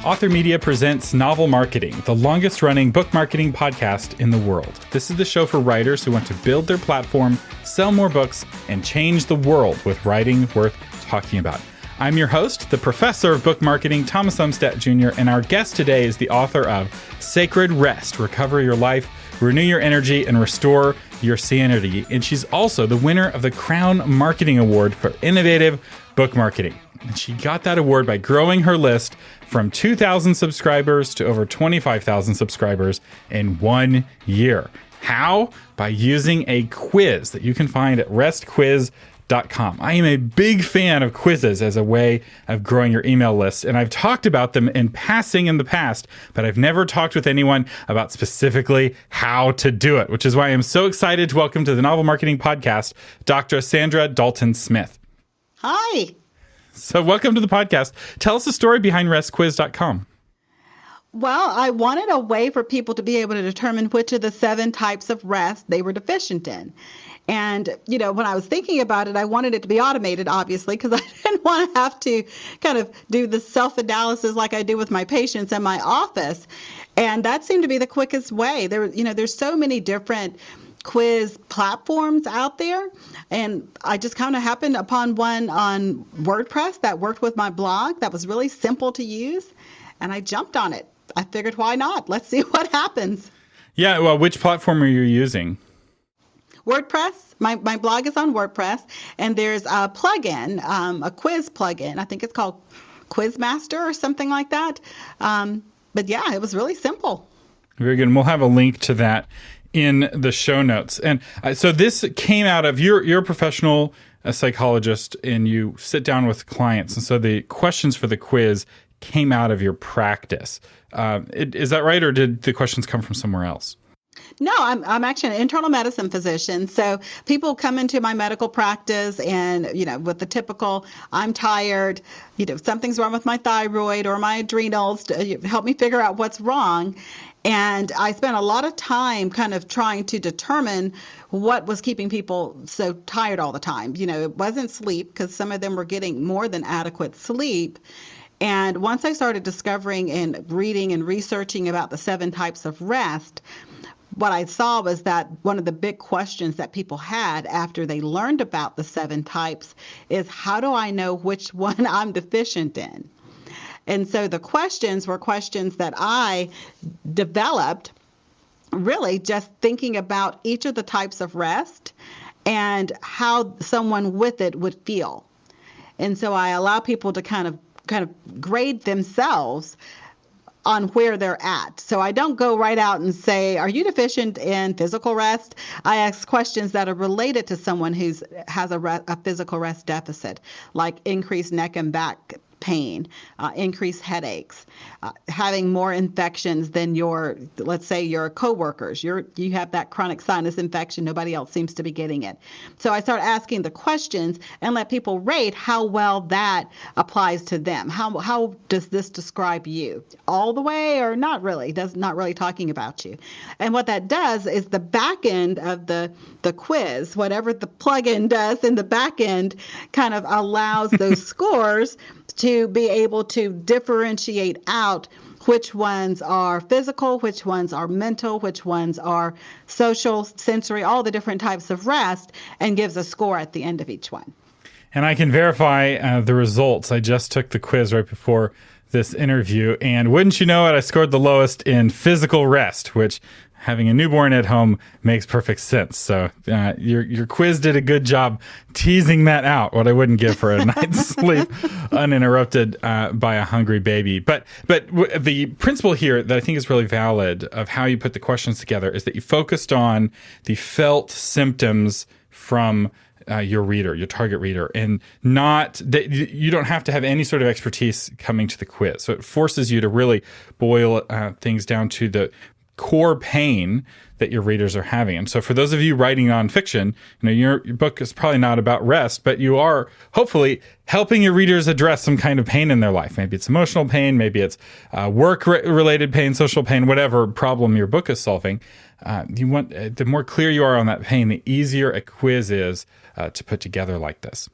Author Media presents Novel Marketing, the longest-running book marketing podcast in the world. This is the show for writers who want to build their platform, sell more books, and change the world with writing worth talking about. I'm your host, the professor of book marketing, Thomas Umstattd Jr., and our guest today is the author of Sacred Rest, Recover Your Life, Renew Your Energy, and Restore Your Sanity. And she's also the winner of the Crown Marketing Award for Innovative Book Marketing. And she got that award by growing her list from 2,000 subscribers to over 25,000 subscribers in 1 year. How? By using a quiz that you can find at restquiz.com. I am a big fan of quizzes as a way of growing your email list, and I've talked about them in passing in the past, but I've never talked with anyone about specifically how to do it, which is why I'm so excited to welcome to the Novel Marketing Podcast, Dr. Saundra Dalton-Smith. Hi. So welcome to the podcast. Tell us the story behind restquiz.com. Well, I wanted a way for people to be able to determine which of the 7 types of rest they were deficient in. And, when I was thinking about it, I wanted it to be automated, obviously, because I didn't want to have to kind of do the self-analysis like I do with my patients in my office. And that seemed to be the quickest way. There's so many different quiz platforms out there. And I just kind of happened upon one on WordPress that worked with my blog that was really simple to use. And I jumped on it. I figured, why not? Let's see what happens. Yeah, well, which platform are you using? WordPress. My blog is on WordPress, and there's a plugin, a quiz plugin. I think it's called Quizmaster or something like that. But yeah, it was really simple. Very good. And we'll have a link to that in the show notes. And so this came out of, you're a professional psychologist, and you sit down with clients. And so the questions for the quiz came out of your practice. Is that right? Or did the questions come from somewhere else? No, I'm actually an internal medicine physician. So people come into my medical practice and, with the typical, I'm tired, something's wrong with my thyroid or my adrenals, help me figure out what's wrong. And I spent a lot of time kind of trying to determine what was keeping people so tired all the time. It wasn't sleep, because some of them were getting more than adequate sleep. And once I started discovering and reading and researching about the 7 types of rest, what I saw was that one of the big questions that people had after they learned about the 7 types is, how do I know which one I'm deficient in? And so the questions were questions that I developed really just thinking about each of the types of rest and how someone with it would feel. And so I allow people to kind of grade themselves on where they're at. So I don't go right out and say, are you deficient in physical rest? I ask questions that are related to someone who has a physical rest deficit, like increased neck and back pain, increased headaches, having more infections than let's say your coworkers. You have that chronic sinus infection. Nobody else seems to be getting it. So I start asking the questions and let people rate how well that applies to them. How does this describe you? All the way or not really? Not really talking about you. And what that does is the back end of the quiz, whatever the plugin does in the back end, kind of allows those scores to be able to differentiate out which ones are physical, which ones are mental, which ones are social, sensory, all the different types of rest, and gives a score at the end of each one. And I can verify the results. I just took the quiz right before this interview, and wouldn't you know it, I scored the lowest in physical rest, which, having a newborn at home, makes perfect sense. So your quiz did a good job teasing that out, what I wouldn't give for a night's sleep uninterrupted by a hungry baby. But the principle here that I think is really valid of how you put the questions together is that you focused on the felt symptoms from your reader, your target reader, and not that you don't have to have any sort of expertise coming to the quiz. So it forces you to really boil things down to the core pain that your readers are having. And so for those of you writing nonfiction, your book is probably not about rest, but you are hopefully helping your readers address some kind of pain in their life. Maybe it's emotional pain, maybe it's work-related pain, social pain, whatever problem your book is solving. The more clear you are on that pain, the easier a quiz is to put together like this.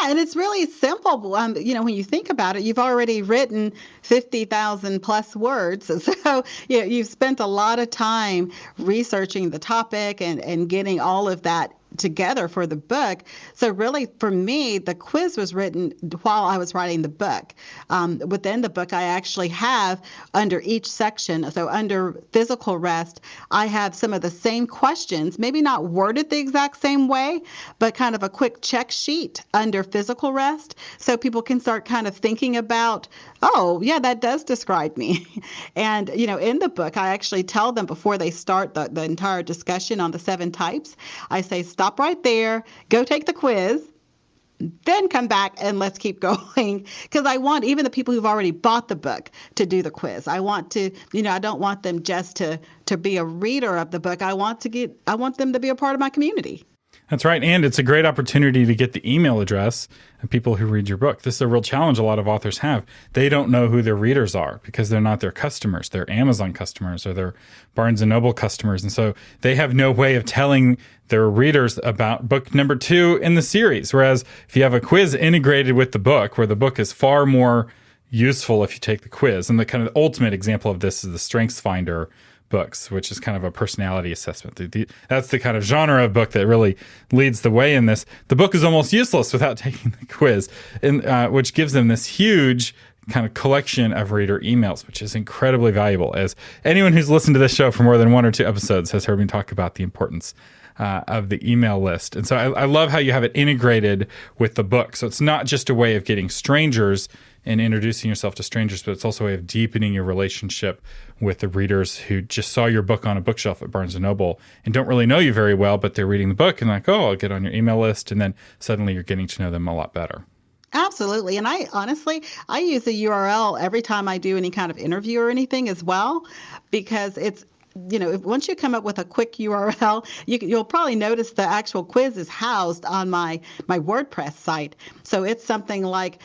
Yeah, and it's really simple. When you think about it, you've already written 50,000 plus words. So you've spent a lot of time researching the topic and getting all of that together for the book. So really, for me, the quiz was written while I was writing the book. Within the book, I actually have under each section, so under physical rest, I have some of the same questions, maybe not worded the exact same way, but kind of a quick check sheet under physical rest. So people can start kind of thinking about, oh, yeah, that does describe me. And, in the book, I actually tell them before they start the entire discussion on the 7 types, I say, stop right there, go take the quiz, then come back and let's keep going. Because I want even the people who've already bought the book to do the quiz. I want to, I don't want them just to be a reader of the book. I want them to be a part of my community. That's right. And it's a great opportunity to get the email address of people who read your book. This is a real challenge a lot of authors have. They don't know who their readers are because they're not their customers. They're Amazon customers or they're Barnes & Noble customers. And so they have no way of telling their readers about book number 2 in the series. Whereas if you have a quiz integrated with the book, where the book is far more useful if you take the quiz. And the kind of ultimate example of this is the Strengths Finder books, which is kind of a personality assessment. That's the kind of genre of book that really leads the way in this. The book is almost useless without taking the quiz, which gives them this huge kind of collection of reader emails, which is incredibly valuable. As anyone who's listened to this show for more than 1 or 2 episodes has heard me talk about the importance of the email list. And so I love how you have it integrated with the book. So it's not just a way of getting strangers and introducing yourself to strangers, but it's also a way of deepening your relationship with the readers who just saw your book on a bookshelf at Barnes & Noble and don't really know you very well, but they're reading the book and like, oh, I'll get on your email list. And then suddenly you're getting to know them a lot better. Absolutely. And I use a URL every time I do any kind of interview or anything as well, because it's, once you come up with a quick URL, you'll probably notice the actual quiz is housed on my WordPress site. So it's something like,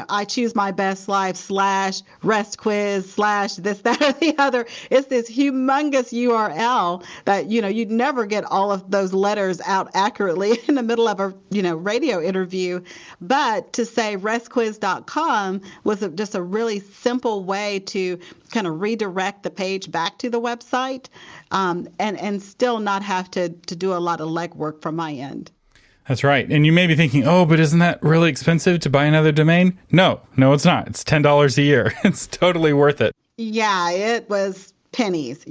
I choose my best life / rest quiz / this, that, or the other. It's this humongous URL that, you'd never get all of those letters out accurately in the middle of a, radio interview. But to say restquiz.com was just a really simple way to kind of redirect the page back to the website and still not have to do a lot of legwork from my end. That's right. And you may be thinking, oh, but isn't that really expensive to buy another domain? No, it's not. It's $10 a year. It's totally worth it. Yeah, it was pennies,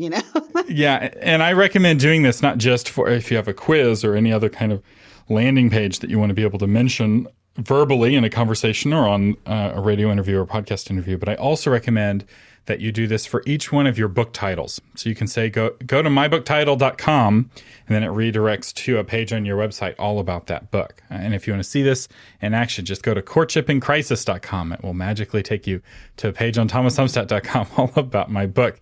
Yeah. And I recommend doing this not just for if you have a quiz or any other kind of landing page that you want to be able to mention verbally in a conversation or on a radio interview or podcast interview, but I also recommend that you do this for each one of your book titles. So you can say, go to mybooktitle.com, and then it redirects to a page on your website all about that book. And if you want to see this in action, just go to courtshipincrisis.com. It will magically take you to a page on thomasumstattd.com all about my book,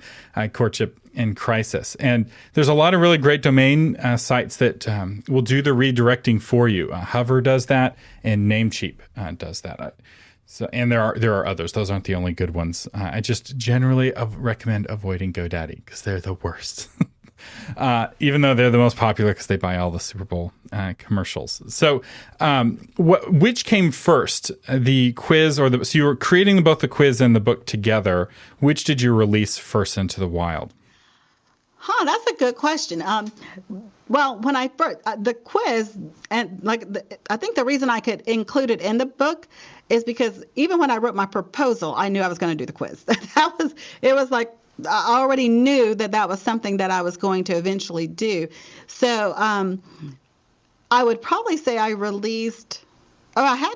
Courtship in Crisis. And there's a lot of really great domain sites that will do the redirecting for you. Hover does that, and Namecheap does that. So, and there are others. Those aren't the only good ones. I just generally recommend avoiding GoDaddy because they're the worst. Even though they're the most popular because they buy all the Super Bowl commercials. So, which came first, the quiz or so you were creating both the quiz and the book together. Which did you release first into the wild? That's a good question. Well, when I first the quiz and I think the reason I could include it in the book is because even when I wrote my proposal, I knew I was going to do the quiz. It was like I already knew that was something that I was going to eventually do. So I would probably say I had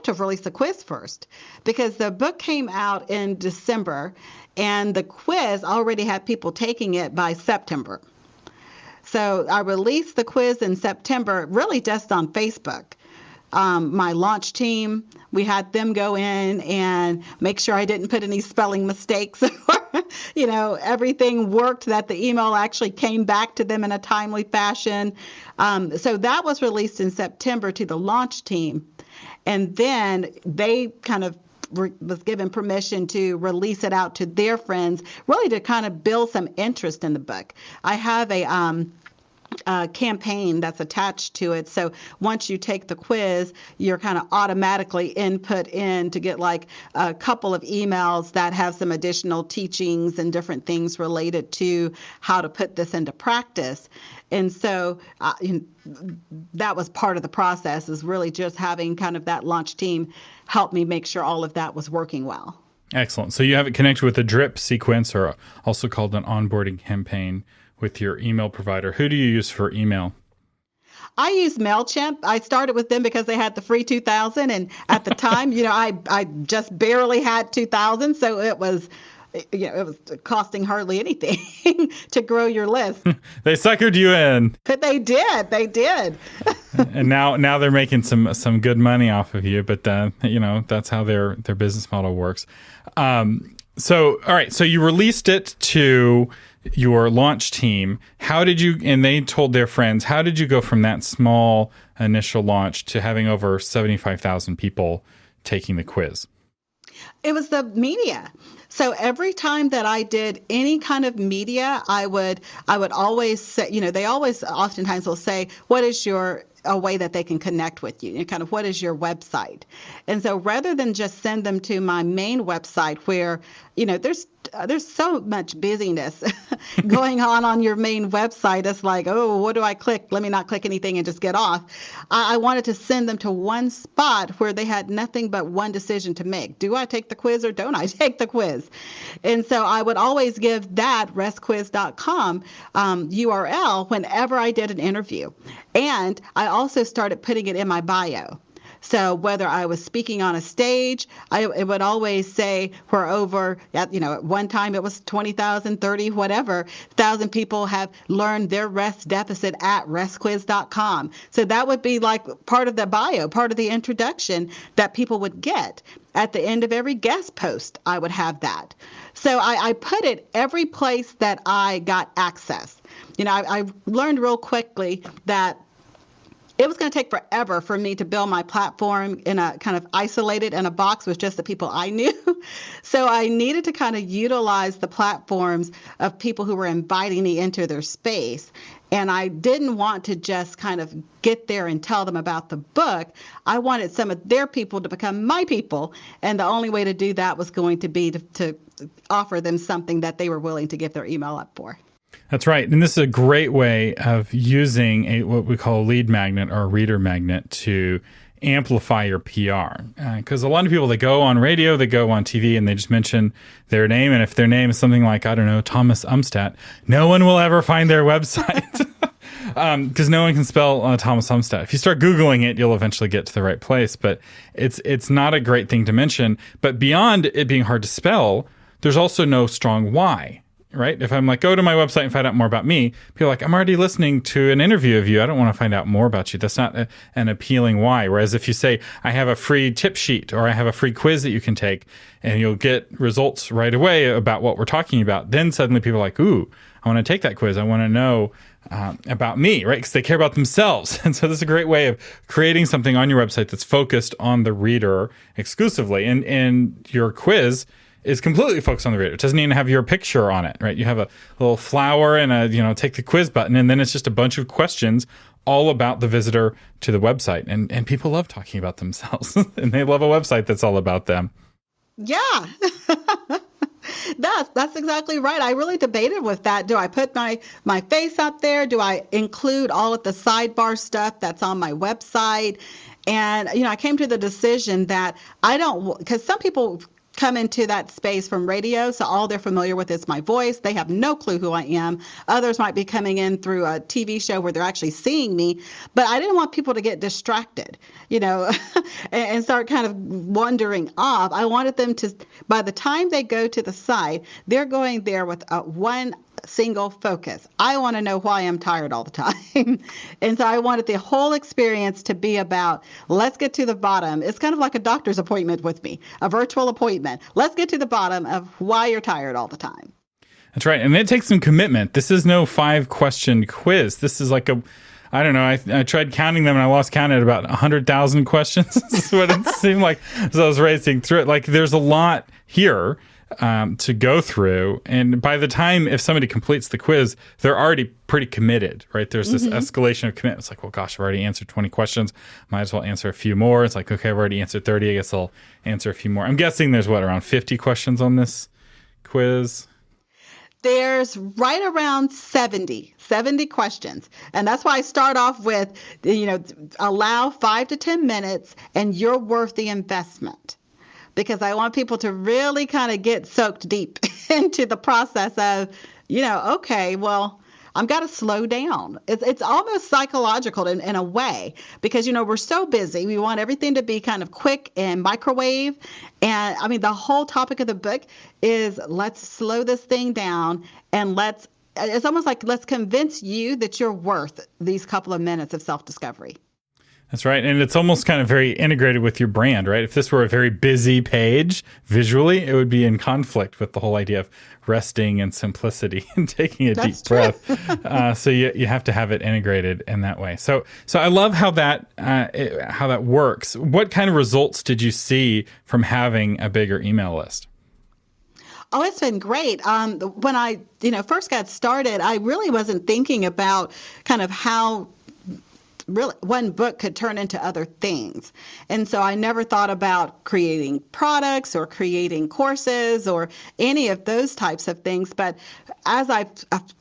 to have released the quiz first because the book came out in December and the quiz already had people taking it by September. So I released the quiz in September, really just on Facebook. My launch team, we had them go in and make sure I didn't put any spelling mistakes. Everything worked, that the email actually came back to them in a timely fashion. So that was released in September to the launch team. And then they kind of was given permission to release it out to their friends, really to kind of build some interest in the book. I have campaign that's attached to it. So once you take the quiz, you're kind of automatically input in to get like a couple of emails that have some additional teachings and different things related to how to put this into practice. And so that was part of the process, is really just having kind of that launch team help me make sure all of that was working well. Excellent. So you have it connected with a drip sequence, or also called an onboarding campaign, with your email provider. Who do you use for email? I use MailChimp. I started with them because they had the free 2000. And at the time, I just barely had 2000. So it was costing hardly anything to grow your list. They suckered you in. They did. And now they're making some good money off of you, but that's how their business model works. So all right, so you released it to your launch team. How did you, and they told their friends, how did you go from that small initial launch to having over 75,000 people taking the quiz? It was the media. So every time that I did any kind of media, I would always say, they oftentimes will say, what is a way that they can connect with you, and kind of what is your website? And so rather than just send them to my main website where, there's so much busyness going on your main website. It's like, oh, what do I click? Let me not click anything and just get off. I wanted to send them to one spot where they had nothing but one decision to make. Do I take the quiz or don't I take the quiz? And so I would always give that restquiz.com URL whenever I did an interview. And I also started putting it in my bio. So whether I was speaking on a stage, it would always say where over, at one time it was 20,000, 30, whatever, 1,000 people have learned their rest deficit at restquiz.com. So that would be like part of the bio, part of the introduction that people would get. At the end of every guest post, I would have that. So I put it every place that I got access. I learned real quickly that it was going to take forever for me to build my platform in a kind of isolated in a box with just the people I knew. So I needed to kind of utilize the platforms of people who were inviting me into their space. And I didn't want to just kind of get there and tell them about the book. I wanted some of their people to become my people. And the only way to do that was going to be to offer them something that they were willing to give their email up for. That's right. And this is a great way of using what we call a lead magnet or a reader magnet to amplify your PR. Because a lot of people, they go on radio, they go on TV, and they just mention their name. And if their name is something like, I don't know, Thomas Umstattd, no one will ever find their website. Because no one can spell Thomas Umstattd. If you start Googling it, you'll eventually get to the right place. But it's not a great thing to mention. But beyond it being hard to spell, there's also no strong why. Right? If I'm like, go to my website and find out more about me, people are like, I'm already listening to an interview of you. I don't want to find out more about you. That's not an appealing why. Whereas if you say, I have a free tip sheet or I have a free quiz that you can take and you'll get results right away about what we're talking about, then suddenly people are like, ooh, I want to take that quiz. I want to know about me, right? Because they care about themselves. And so this is a great way of creating something on your website that's focused on the reader exclusively. And your quiz is completely focused on the reader. It doesn't even have your picture on it, right? You have a little flower and a, take the quiz button, and then it's just a bunch of questions all about the visitor to the website. And people love talking about themselves and they love a website that's all about them. Yeah. That's exactly right. I really debated with that. Do I put my face up there? Do I include all of the sidebar stuff that's on my website? And, I came to the decision that I don't, because some people come into that space from radio, so all they're familiar with is my voice. They have no clue who I am. Others might be coming in through a TV show where they're actually seeing me, but I didn't want people to get distracted, and start kind of wandering off. I wanted them to, by the time they go to the site, they're going there with one single focus. I want to know why I'm tired all the time. And so I wanted the whole experience to be about, let's get to the bottom. It's kind of like a doctor's appointment with me, a virtual appointment. Let's get to the bottom of why you're tired all the time. That's right. And it takes some commitment. This is no 5-question quiz. This is like I don't know. I tried counting them and I lost count at about 100,000 questions. This is what it seemed like as I was racing through it. Like there's a lot here to go through. And by the time, if somebody completes the quiz, they're already pretty committed, right? There's this escalation of commitment. It's like, well, gosh, I've already answered 20 questions. Might as well answer a few more. It's like, okay, I've already answered 30. I guess I'll answer a few more. I'm guessing there's around 50 questions on this quiz? There's right around 70 questions. And that's why I start off with, allow 5 to 10 minutes and you're worth the investment. Because I want people to really kind of get soaked deep into the process of, okay, well, I've got to slow down. It's almost psychological in a way, because, we're so busy. We want everything to be kind of quick and microwave. And I mean, the whole topic of the book is let's slow this thing down and it's almost like let's convince you that you're worth these couple of minutes of self-discovery. That's right. And it's almost kind of very integrated with your brand, right? If this were a very busy page visually, it would be in conflict with the whole idea of resting and simplicity and taking a deep breath. So you have to have it integrated in that way. So I love how that works. What kind of results did you see from having a bigger email list? Oh, it's been great. When I first got started, I really wasn't thinking about kind of how really one book could turn into other things. And so I never thought about creating products or creating courses or any of those types of things. But as I've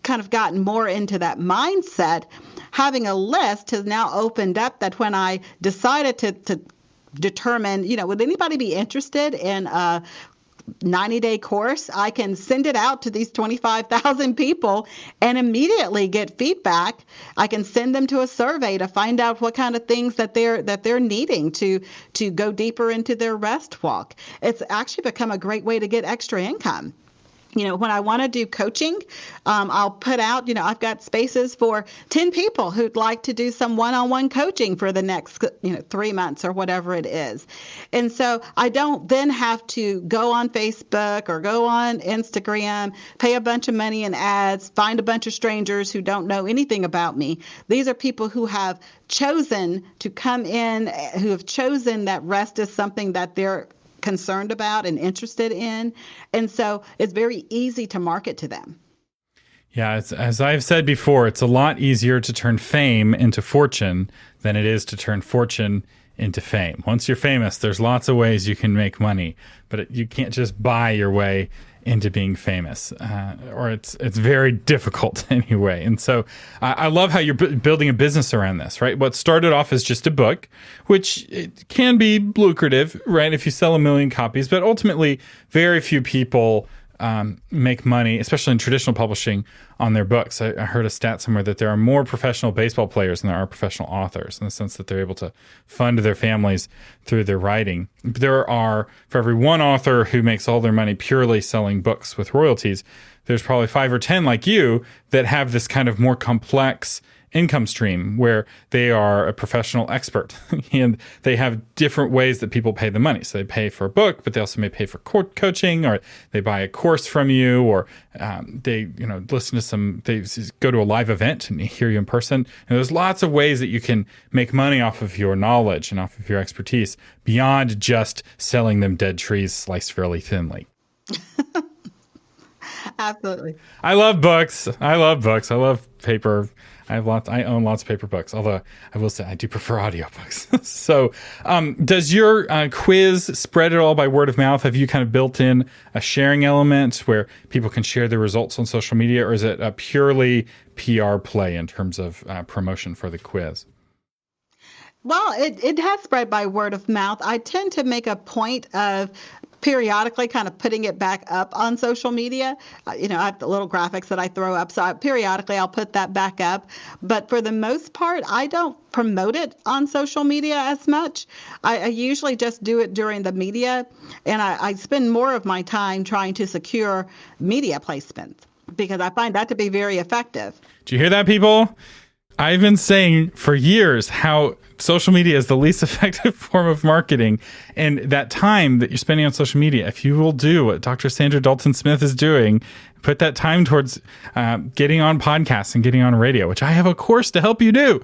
kind of gotten more into that mindset, having a list has now opened up that when I decided to determine, would anybody be interested in a 90-day course, I can send it out to these 25,000 people and immediately get feedback. I can send them to a survey to find out what kind of things that they're needing to go deeper into their rest walk. It's actually become a great way to get extra income. When I want to do coaching, I'll put out, I've got spaces for 10 people who'd like to do some one-on-one coaching for the next, 3 months or whatever it is. And so I don't then have to go on Facebook or go on Instagram, pay a bunch of money in ads, find a bunch of strangers who don't know anything about me. These are people who have chosen to come in, who have chosen that rest is something that they're concerned about and interested in. And so it's very easy to market to them. Yeah, as I've said before, it's a lot easier to turn fame into fortune than it is to turn fortune into fame. Once you're famous, there's lots of ways you can make money, but you can't just buy your way into being famous, or it's very difficult anyway. And so I love how you're building a business around this, right? What started off as just a book, which it can be lucrative, right, if you sell 1 million copies, but ultimately very few people make money, especially in traditional publishing, on their books. I heard a stat somewhere that there are more professional baseball players than there are professional authors, in the sense that they're able to fund their families through their writing. There are, for every one author who makes all their money purely selling books with royalties, there's probably 5 or 10 like you that have this kind of more complex income stream where they are a professional expert and they have different ways that people pay the money. So they pay for a book, but they also may pay for coaching, or they buy a course from you, or they listen to they go to a live event and hear you in person. And there's lots of ways that you can make money off of your knowledge and off of your expertise beyond just selling them dead trees sliced fairly thinly. Absolutely. I love books. I love paper. I own lots of paper books, although I will say I do prefer audiobooks. So does your quiz spread at all by word of mouth? Have you kind of built in a sharing element where people can share their results on social media, or is it a purely PR play in terms of promotion for the quiz? Well, it has spread by word of mouth. I tend to make a point of periodically kind of putting it back up on social media. I have the little graphics that I throw up. So periodically I'll put that back up. But for the most part, I don't promote it on social media as much. I usually just do it during the media. And I spend more of my time trying to secure media placements because I find that to be very effective. Do you hear that, people? I've been saying for years how social media is the least effective form of marketing. And that time that you're spending on social media, if you will do what Dr. Saundra Dalton-Smith is doing, put that time towards getting on podcasts and getting on radio, which I have a course to help you do,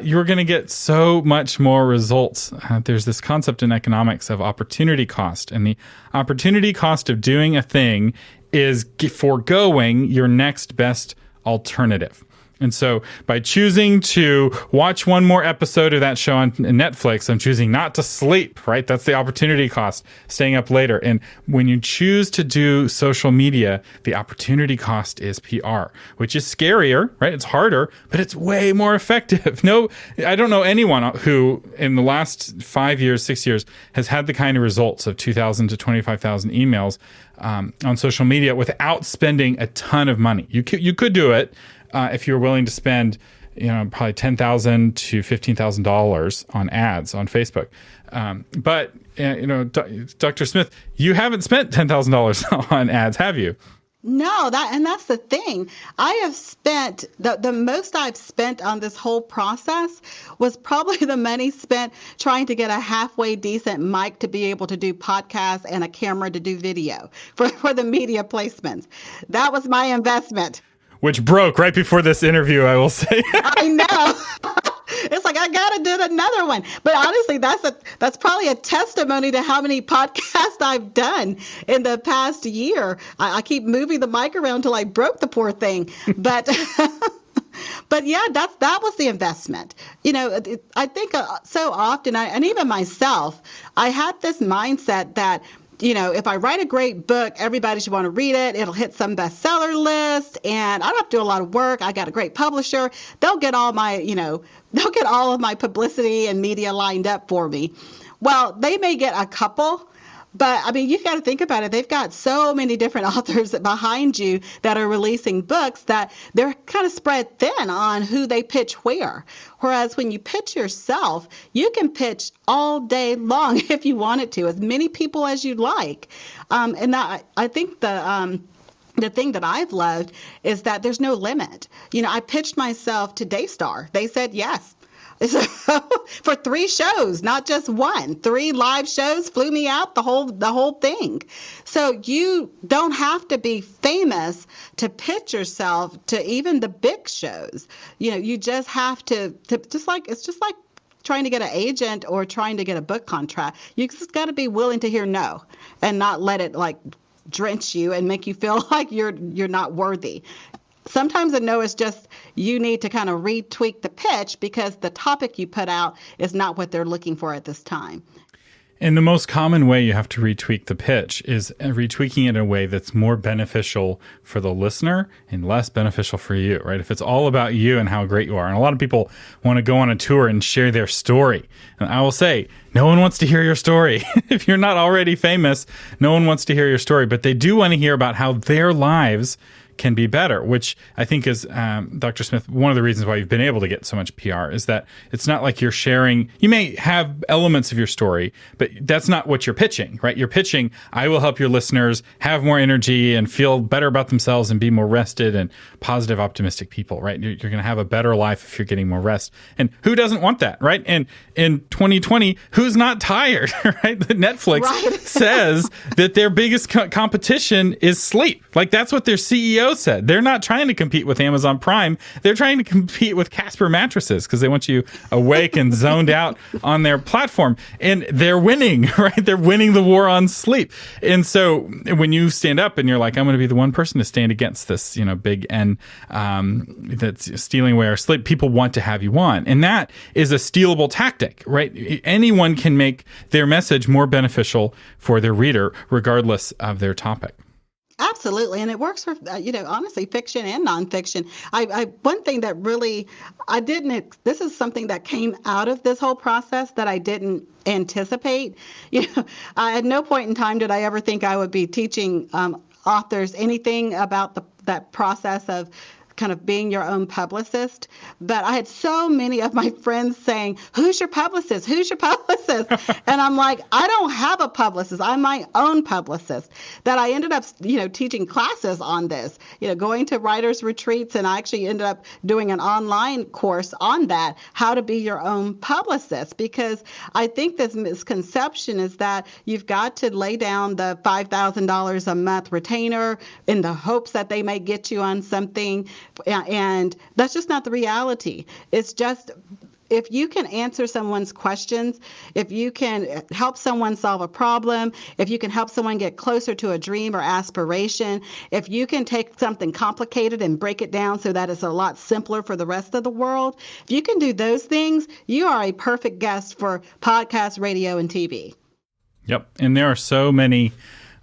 you're going to get so much more results. There's this concept in economics of opportunity cost, and the opportunity cost of doing a thing is foregoing your next best alternative. And so by choosing to watch one more episode of that show on Netflix, I'm choosing not to sleep, right? That's the opportunity cost, staying up later. And when you choose to do social media, the opportunity cost is PR, which is scarier, right? It's harder, but it's way more effective. No, I don't know anyone who in the last 5 years, 6 years has had the kind of results of 2,000 to 25,000 emails on social media without spending a ton of money. You could do it. If you're willing to spend, probably $10,000 to $15,000 on ads on Facebook. But Dr. Smith, you haven't spent $10,000 on ads, have you? No, that's the thing. I have spent the most I've spent on this whole process was probably the money spent trying to get a halfway decent mic to be able to do podcasts and a camera to do video for the media placements. That was my investment. Which broke right before this interview, I will say. I know. It's like, I got to do another one. But honestly, that's probably a testimony to how many podcasts I've done in the past year. I keep moving the mic around till I broke the poor thing. But but yeah, that was the investment. I think so often, and even myself, I had this mindset that, if I write a great book, everybody should want to read it. It'll hit some bestseller list, and I don't have to do a lot of work. I got a great publisher. They'll get all of my publicity and media lined up for me. Well, they may get a couple, but you've got to think about it. They've got so many different authors behind you that are releasing books that they're kind of spread thin on who they pitch where. Whereas when you pitch yourself, you can pitch all day long if you wanted to, as many people as you'd like. I think the thing that I've loved is that there's no limit. I pitched myself to Daystar. They said yes. For 3 shows, not just one, 3 live shows, flew me out, the whole thing. So you don't have to be famous to pitch yourself to even the big shows. You just have to it's just like trying to get an agent or trying to get a book contract. You just got to be willing to hear no and not let it drench you and make you feel like you're not worthy. Sometimes a no is just you need to kind of retweak the pitch because the topic you put out is not what they're looking for at this time. And the most common way you have to retweak the pitch is retweaking it in a way that's more beneficial for the listener and less beneficial for you, right? If it's all about you and how great you are. And a lot of people want to go on a tour and share their story. And I will say, no one wants to hear your story. If you're not already famous, no one wants to hear your story. But they do want to hear about how their lives can be better, which I think is, Dr. Smith, one of the reasons why you've been able to get so much PR is that it's not like you're sharing. You may have elements of your story, but that's not what you're pitching, right? You're pitching, I will help your listeners have more energy and feel better about themselves and be more rested and positive, optimistic people, right? You're going to have a better life if you're getting more rest. And who doesn't want that, right? And in 2020, who's not tired, right? Netflix says that their biggest competition is sleep. That's what their CEO said. They're not trying to compete with Amazon Prime. They're trying to compete with Casper mattresses because they want you awake and zoned out on their platform. And they're winning, right? They're winning the war on sleep. And so when you stand up and you're like, I'm going to be the one person to stand against this, big N that's stealing away our sleep, people want to have you on. And that is a stealable tactic, right? Anyone can make their message more beneficial for their reader, regardless of their topic. Absolutely. And it works for, honestly, fiction and nonfiction. One thing that really, this is something that came out of this whole process that I didn't anticipate. At no point in time did I ever think I would be teaching authors anything about that process of kind of being your own publicist. But I had so many of my friends saying, who's your publicist? Who's your publicist? And I'm like, I don't have a publicist. I'm my own publicist. That I ended up, teaching classes on this, going to writers' retreats. And I actually ended up doing an online course on that, how to be your own publicist. Because I think this misconception is that you've got to lay down the $5,000 a month retainer in the hopes that they may get you on something. And that's just not the reality. It's just, if you can answer someone's questions, if you can help someone solve a problem, if you can help someone get closer to a dream or aspiration, if you can take something complicated and break it down so that it's a lot simpler for the rest of the world, if you can do those things, you are a perfect guest for podcast, radio, and TV. Yep. And there are so many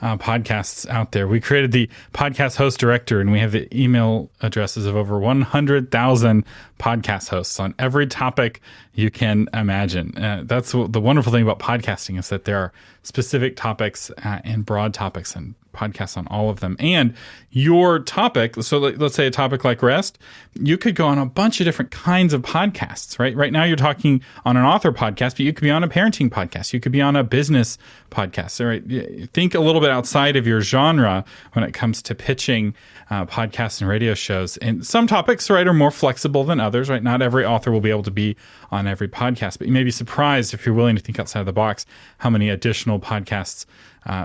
podcasts out there. We created the podcast host director, and we have the email addresses of over 100,000 podcast hosts on every topic you can imagine. That's the wonderful thing about podcasting, is that there are specific topics and broad topics, and podcasts on all of them. And your topic, so let's say a topic like REST, you could go on a bunch of different kinds of podcasts, right? Right now you're talking on an author podcast, but you could be on a parenting podcast. You could be on a business podcast. All right? Think a little bit outside of your genre when it comes to pitching podcasts and radio shows. And some topics, right, are more flexible than others, right? Not every author will be able to be on every podcast, but you may be surprised, if you're willing to think outside the box, how many additional podcasts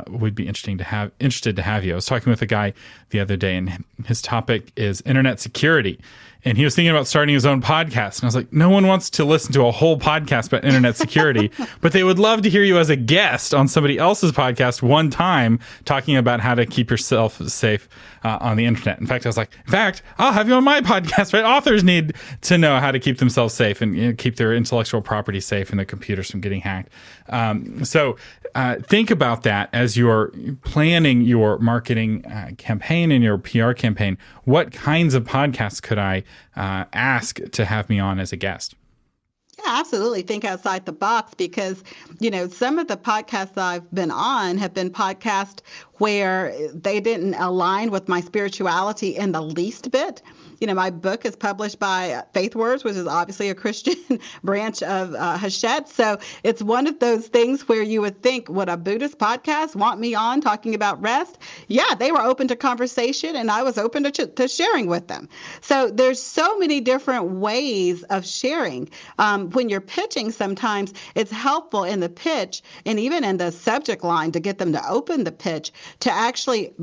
would be interested to have you. I was talking with a guy the other day, and his topic is internet security. And he was thinking about starting his own podcast. And I was like, no one wants to listen to a whole podcast about internet security, but they would love to hear you as a guest on somebody else's podcast one time talking about how to keep yourself safe on the internet. In fact, I was like, I'll have you on my podcast, right? Authors need to know how to keep themselves safe and keep their intellectual property safe and their computers from getting hacked. So think about that as you're planning your marketing campaign and your PR campaign. What kinds of podcasts could I ask to have me on as a guest? Yeah, absolutely. Think outside the box, because, some of the podcasts I've been on have been podcasts where they didn't align with my spirituality in the least bit. My book is published by Faith Words, which is obviously a Christian branch of Hachette. So it's one of those things where you would think, would a Buddhist podcast want me on talking about rest? Yeah, they were open to conversation, and I was open to sharing with them. So there's so many different ways of sharing. When you're pitching, sometimes it's helpful in the pitch and even in the subject line to get them to open the pitch, to actually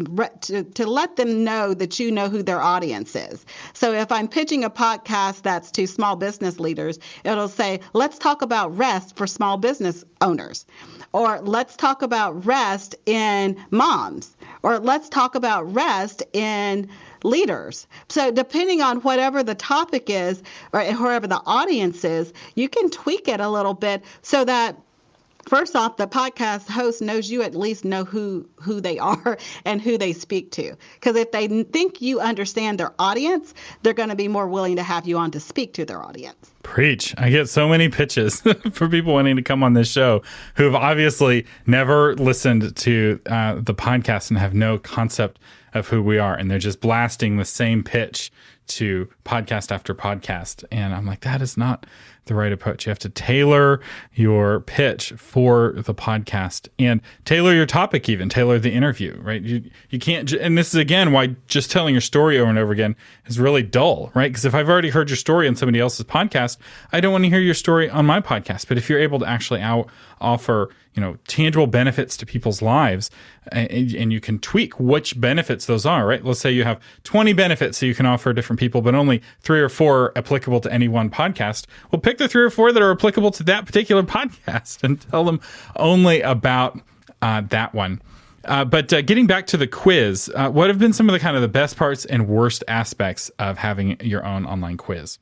to let them know that you know who their audience is. So if I'm pitching a podcast that's to small business leaders, it'll say, let's talk about rest for small business owners, or let's talk about rest in moms, or let's talk about rest in leaders. So depending on whatever the topic is, or whoever the audience is, you can tweak it a little bit so that, first off, the podcast host knows you at least know who they are and who they speak to. Because if they think you understand their audience, they're going to be more willing to have you on to speak to their audience. Preach. I get so many pitches for people wanting to come on this show who have obviously never listened to the podcast and have no concept of who we are. And they're just blasting the same pitch to podcast after podcast. And I'm like, that is not the right approach. You have to tailor your pitch for the podcast and tailor your topic, even tailor the interview, right? You can't, and this is again why just telling your story over and over again is really dull, right? Because if I've already heard your story on somebody else's podcast, I don't want to hear your story on my podcast. But if you're able to actually offer, tangible benefits to people's lives, and you can tweak which benefits those are, right? Let's say you have 20 benefits that you can offer different people, but only 3 or 4 are applicable to any one podcast. Well, pick the 3 or 4 that are applicable to that particular podcast and tell them only about that one. But getting back to the quiz, what have been some of the kind of the best parts and worst aspects of having your own online quiz?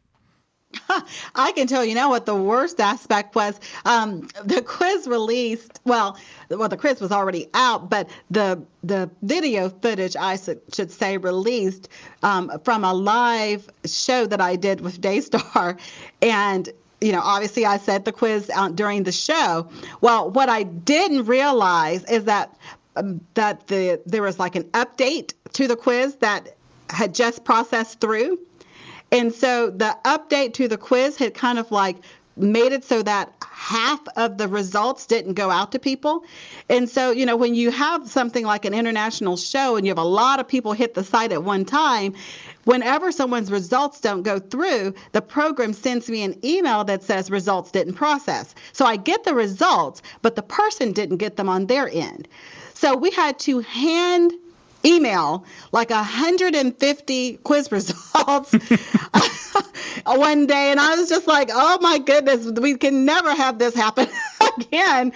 I can tell you now what the worst aspect was. The quiz released, well, the quiz was already out, but the video footage, I should say, released from a live show that I did with Daystar. And obviously I said the quiz out during the show. Well, what I didn't realize is that there was like an update to the quiz that had just processed through. And so the update to the quiz had kind of like made it so that half of the results didn't go out to people. And so, when you have something like an international show and you have a lot of people hit the site at one time, whenever someone's results don't go through, the program sends me an email that says results didn't process. So I get the results, but the person didn't get them on their end. So we had to hand email like 150 quiz results one day. And I was just like, oh my goodness, we can never have this happen again.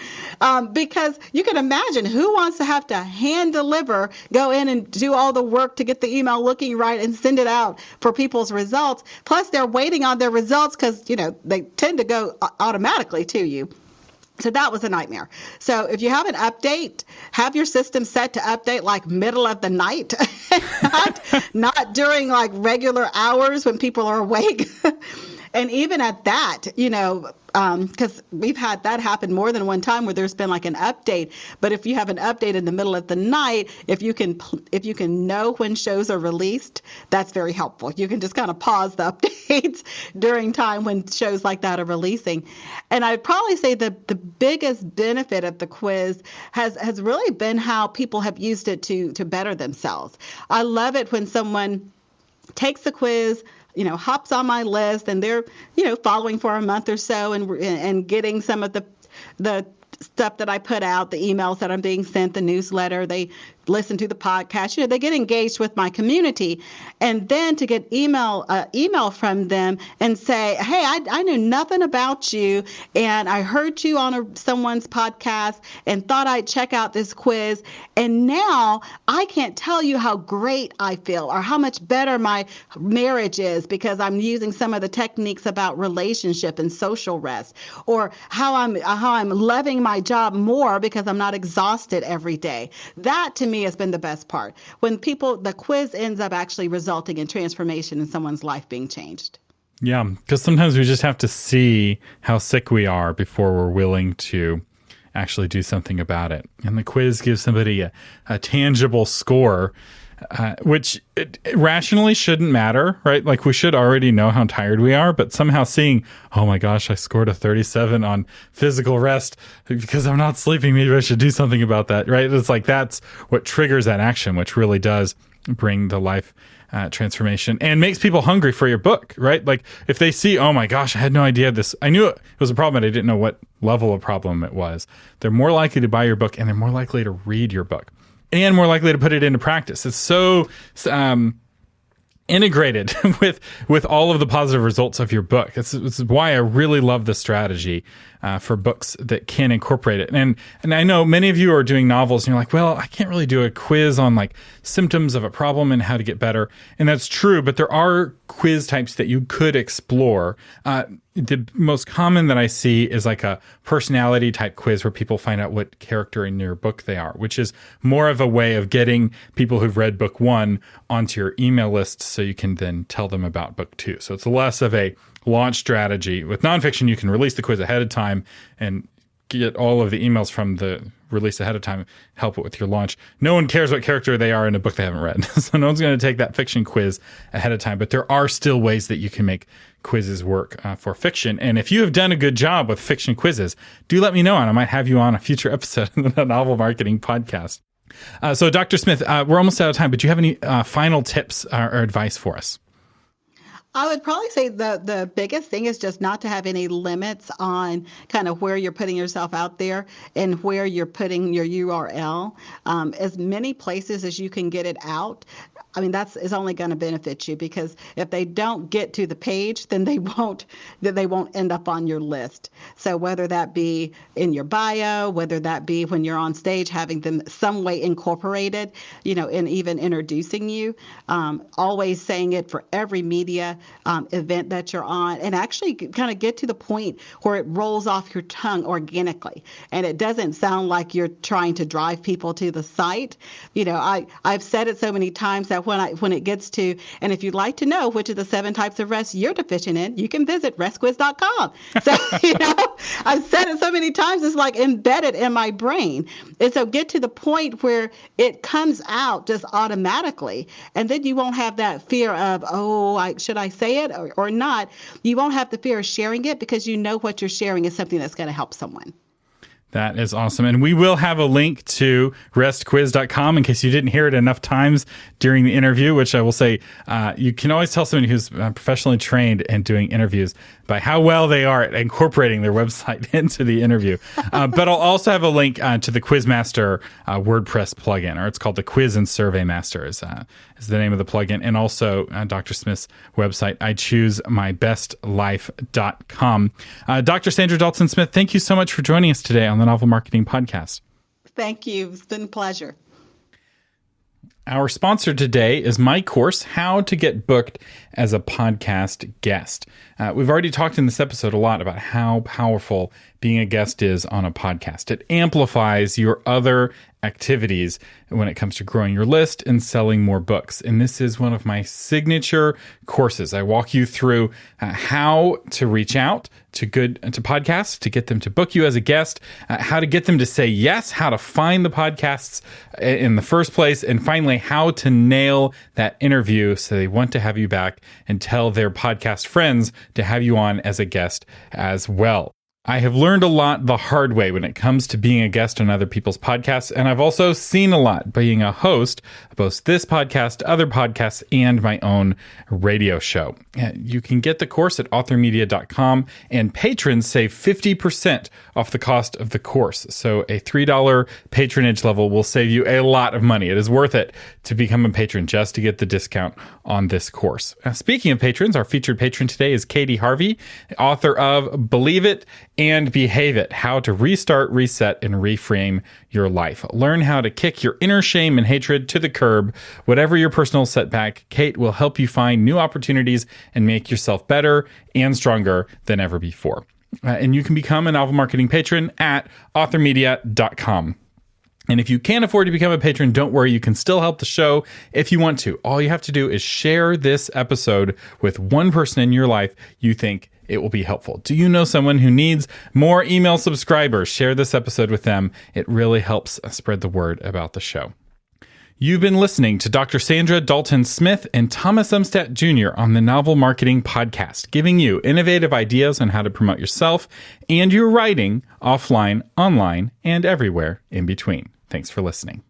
Because you can imagine who wants to have to hand deliver, go in and do all the work to get the email looking right and send it out for people's results. Plus they're waiting on their results because, they tend to go automatically to you. So that was a nightmare. So if you have an update, have your system set to update like middle of the night, not during like regular hours when people are awake. And even at that, because we've had that happen more than one time where there's been like an update. But if you have an update in the middle of the night, if you can know when shows are released, that's very helpful. You can just kind of pause the updates during time when shows like that are releasing. And I'd probably say the biggest benefit of the quiz has really been how people have used it to better themselves. I love it when someone takes the quiz, hops on my list and they're, following for a month or so and getting some of the stuff that I put out, the emails that I'm being sent, the newsletter, they listen to the podcast, they get engaged with my community. And then to get email from them and say, hey, I knew nothing about you. And I heard you on someone's podcast and thought I'd check out this quiz. And now I can't tell you how great I feel or how much better my marriage is because I'm using some of the techniques about relationship and social rest, or how I'm loving my job more because I'm not exhausted every day. That to me has been the best part. When the quiz ends up actually resulting in transformation in someone's life being changed. Yeah, because sometimes we just have to see how sick we are before we're willing to actually do something about it. And the quiz gives somebody a tangible score, which it rationally shouldn't matter, right? Like we should already know how tired we are, but somehow seeing, oh my gosh, I scored a 37 on physical rest because I'm not sleeping. Maybe I should do something about that, right? It's like that's what triggers that action, which really does bring the life transformation and makes people hungry for your book, right? Like if they see, oh my gosh, I had no idea this, I knew it was a problem, but I didn't know what level of problem it was. They're more likely to buy your book and they're more likely to read your book. And more likely to put it into practice. It's so integrated with all of the positive results of your book. It's why I really love this strategy for books that can incorporate it. And I know many of you are doing novels and you're like, well, I can't really do a quiz on like symptoms of a problem and how to get better. And that's true, but there are quiz types that you could explore. The most common that I see is like a personality type quiz where people find out what character in your book they are, which is more of a way of getting people who've read book one onto your email list so you can then tell them about book two. So it's less of a launch strategy. With nonfiction, you can release the quiz ahead of time and get all of the emails from the release ahead of time, help it with your launch. No one cares what character they are in a book they haven't read. So no one's going to take that fiction quiz ahead of time, but there are still ways that you can make quizzes work for fiction. And if you have done a good job with fiction quizzes, do let me know, and I might have you on a future episode of the Novel Marketing Podcast. So Dr. Smith, we're almost out of time, but do you have any final tips or advice for us? I would probably say the biggest thing is just not to have any limits on kind of where you're putting yourself out there and where you're putting your URL. As many places as you can get it out. I mean, that is only going to benefit you, because if they don't get to the page, then they won't end up on your list. So whether that be in your bio, whether that be when you're on stage, having them some way incorporated, and even introducing you, always saying it for every media event that you're on, and actually kind of get to the point where it rolls off your tongue organically, and it doesn't sound like you're trying to drive people to the site. I've said it so many times that when it gets to, and if you'd like to know which of the 7 types of rest you're deficient in, you can visit restquiz.com. So, I've said it so many times, it's like embedded in my brain. And so get to the point where it comes out just automatically. And then you won't have that fear of, should I say it or not, you won't have the fear of sharing it because you know what you're sharing is something that's going to help someone. That is awesome. And we will have a link to restquiz.com in case you didn't hear it enough times during the interview, which I will say, you can always tell someone who's professionally trained in doing interviews by how well they are at incorporating their website into the interview. But I'll also have a link to the Quizmaster WordPress plugin, or it's called the Quiz and Survey Master is the name of the plugin. And also Dr. Smith's website, ichoosemybestlife.com. Dr. Saundra Dalton-Smith, thank you so much for joining us today on the Novel Marketing Podcast. Thank you. It's been a pleasure. Our sponsor today is my course, How to Get Booked as a Podcast Guest. We've already talked in this episode a lot about how powerful being a guest is on a podcast. It amplifies your other activities when it comes to growing your list and selling more books. And this is one of my signature courses. I walk you through how to reach out to podcasts, to get them to book you as a guest, how to get them to say yes, how to find the podcasts in the first place, and finally, how to nail that interview so they want to have you back and tell their podcast friends to have you on as a guest as well. I have learned a lot the hard way when it comes to being a guest on other people's podcasts, and I've also seen a lot being a host of both this podcast, other podcasts, and my own radio show. You can get the course at authormedia.com, and patrons save 50% off the cost of the course. So a $3 patronage level will save you a lot of money. It is worth it to become a patron just to get the discount on this course. Speaking of patrons, our featured patron today is Katie Harvey, author of Believe It and Behave It, How to Restart, Reset, and Reframe Your Life. Learn how to kick your inner shame and hatred to the curb. Whatever your personal setback, Kate will help you find new opportunities and make yourself better and stronger than ever before. And you can become a Novel Marketing patron at authormedia.com. And if you can't afford to become a patron, don't worry, you can still help the show if you want to. All you have to do is share this episode with one person in your life you think it will be helpful. Do you know someone who needs more email subscribers? Share this episode with them. It really helps spread the word about the show. You've been listening to Dr. Saundra Dalton-Smith and Thomas Umstattd Jr. on the Novel Marketing Podcast, giving you innovative ideas on how to promote yourself and your writing offline, online, and everywhere in between. Thanks for listening.